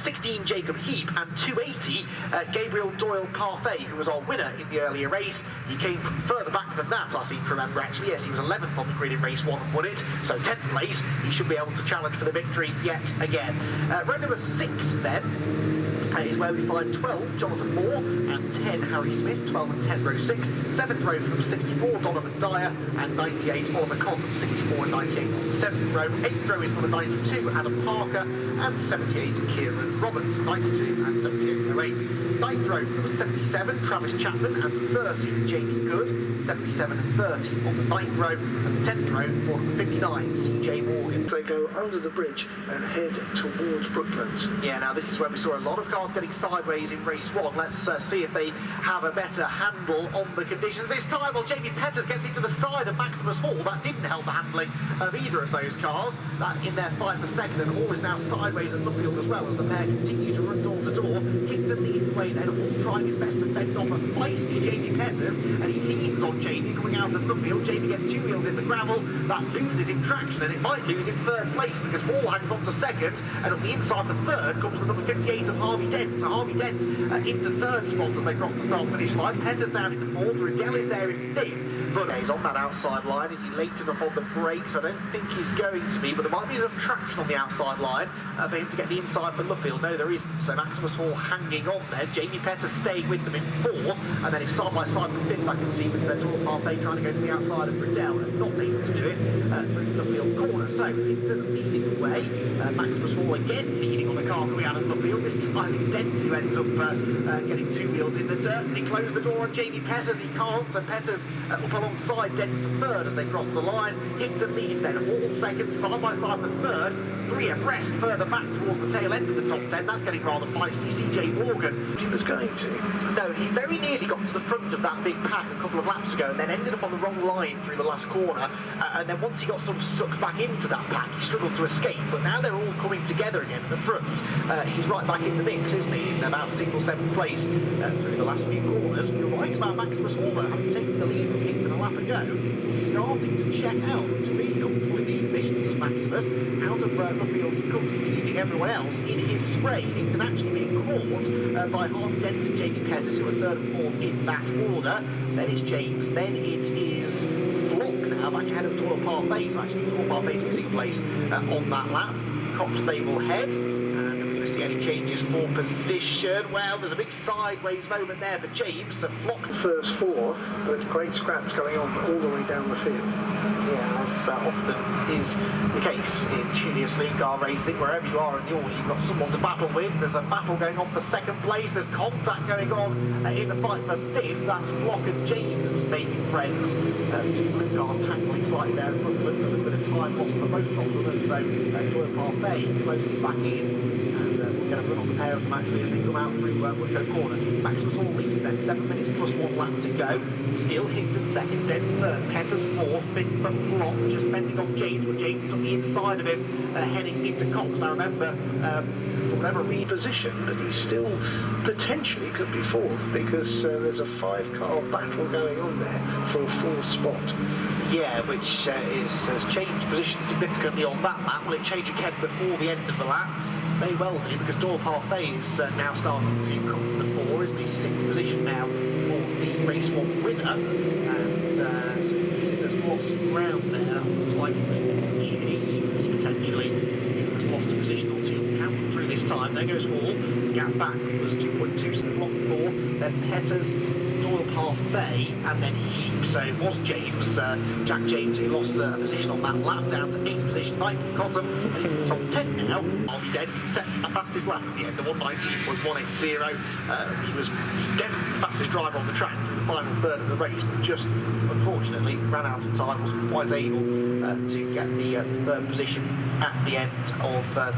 16 Jacob Heap, and 280 Gabriel Doyle Parfait, who was our winner in the earlier race. He came from further back than that, I seem to remember actually. Yes, he was 11th on the grid in race 1 and won it, so 10th place. He should be able to challenge for the victory yet again. Row number 6 then is where we find 12 Jonathan Moore and 10 Harry Smith. 12 and 10 row 6. 7th row from 64 Donovan Dyer and 98 Oliver Cotton. 64 and 98 on the 7th row. 8th row is number 92 Adam Parker and 78 Kieran Roberts. 92 and 78 08. 9th row number 77 Travis Chapman and 30 Jamie Good. 77 and 30 on the 9th row, and the 10th row for number 59 CJ Morgan. They go under the bridge and head towards Brooklands. Yeah, now this is where we saw a lot of cars getting sideways in race 1. Let's see if they have a better handle on the conditions this time. Well, Jamie Petters gets into the side of Maximus Hall. That didn't help the handling of either of those cars. That in their fight per second, and Hall is now sideways at Nuffield as well as the pair continue to run door to door. Hickton leads the way then, Hall trying his best to fend off a feisty Jamie Petters, and he leans on Jamie coming out of Nuffield. Jamie gets 2 wheels in the gravel. That loses him traction, and it might lose him 3rd place because Hall hangs on to 2nd, and on the inside the 3rd comes the number 58 of Harvey Dent. So Harvey Dent into 3rd spot as they cross the start-finish line. Petters down into 4th. Riddell is there in 5th, but he's on that outside line. Is he late enough on the brakes? I don't think he's going to be, but there might be enough traction on the outside line for him to get the inside for Nuffield. No, there isn't. So Maximus Hall hanging on there. Jamie Petters staying with them in 4th, and then it's side by side for 5th. I can see with Doyle Parfait trying to go to the outside of Riddell and not able to do it through the Nuffield corner. So Hickton leading the way. Maximus Hall again leading on the car coming out of Nuffield. This time it's Dent who ends up getting 2 wheels in the dirt. Can he close the door on Jamie Petters? He can't, so Petters up alongside Dent for 3rd as they cross the line. Hickton leads then, Hall 2nd, side by side for 3rd. 3 abreast further back towards the tail end of the top 10. That's getting rather feisty. CJ Morgan. He was going to. No, he very nearly got to the front of that big pack a couple of laps ago and then ended up on the wrong line through the last corner. And then once he got sort of sucked back into that pack, he struggled to escape. But now they're all coming together again at the front. He's right back in the mix, isn't he? In about 6th or 7th place through the last few corners. You're right about Maximus Hall, having taken the lead from Hickton a lap ago. He's starting to check out. Looks really comfortable in these conditions as Maximus. Out of Nuffield, he comes leading everyone else in his spray. Hickton actually being caught by Harvey Dent and Jamie Petters, who are 3rd and 4th in that order. Then it's James. Then it is Flock now, back ahead of Doyle Parfait. So actually Doyle Parfait losing place on that lap. Copstable head. Any changes for position? Well, there's a big sideways moment there for James. Flock. First 4, with great scraps going on all the way down the field. Yeah, as often is the case in Junior League car racing. Wherever you are in the order, you've got someone to battle with. There's a battle going on for 2nd place. There's contact going on in the fight for 5th. That's Flock and James making friends. 2 blue cars tackling slightly there in front of them. A little bit of time lost for both of them. So Doyle Parfait closing back in. We're going to run on the pair of them actually as they come out through Woodcote Corner. Maximus Hall leads then, 7 minutes plus 1 lap to go. Still Hickton 2nd, then 3rd, Petters 4th, 5th for Flock, just bending on James, but James is on the inside of him, heading into Cox. Now remember, for whatever reposition, But he still potentially could be 4th because there's a 5-car battle going on there for a 4th spot. yeah, which has changed position significantly on that lap. Will it change again before the end of the lap? May well do, because Doyle Parfait is now starting to come to the fore. Isn't he 6th position now for the race 1 winner? And so there's lots of ground there. Looks like James potentially has lost a position or 2. Count through this time. There goes Hall. The gap back was 2.2, so Flock 4. Then Petters, Doyle Parfait, and then Heap. So it was James, Jack James, who lost a position on that lap down to 8th position. 9th Cotton, top 10 now. Harvey Dent set a fastest lap at the end, the 119.180. He was definitely the fastest driver on the track through the final 3rd of the race, but just unfortunately ran out of time, wasn't quite able to get the 3rd position at the end of the